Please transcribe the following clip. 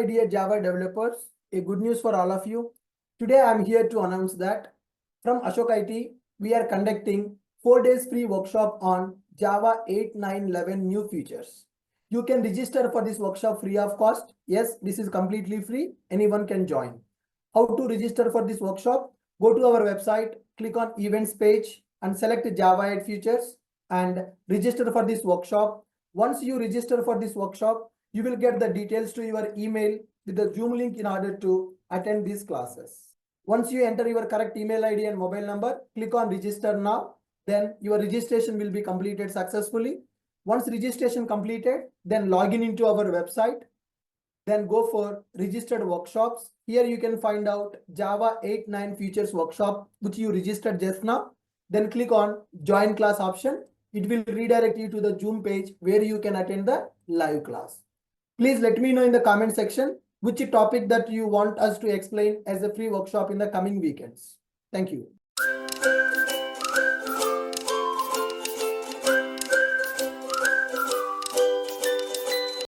my dear Java developers, a good news for all of you. Today I am here to announce that from ashokit, we are conducting 4 days free workshop on Java 8, 9, 11 new features. You can register for this workshop free of cost. Yes, this is completely free. Anyone can join. How to register for this workshop? Go to our website, click on events page and select Java 8 features and register for this workshop. Once you register for this workshop, you will get the details to your email with the Zoom link in order to attend these classes. Once you enter your correct email ID and mobile number, click on register now. Then your registration will be completed successfully. Once registration completed, then log in into our website. Then go for registered workshops. Here you can find out Java 8, 9 features workshop, which you registered just now. Then click on join class option. It will redirect you to the Zoom page where you can attend the live class. Please let me know in the comment section which topic that you want us to explain as a free workshop in the coming weekends. Thank you.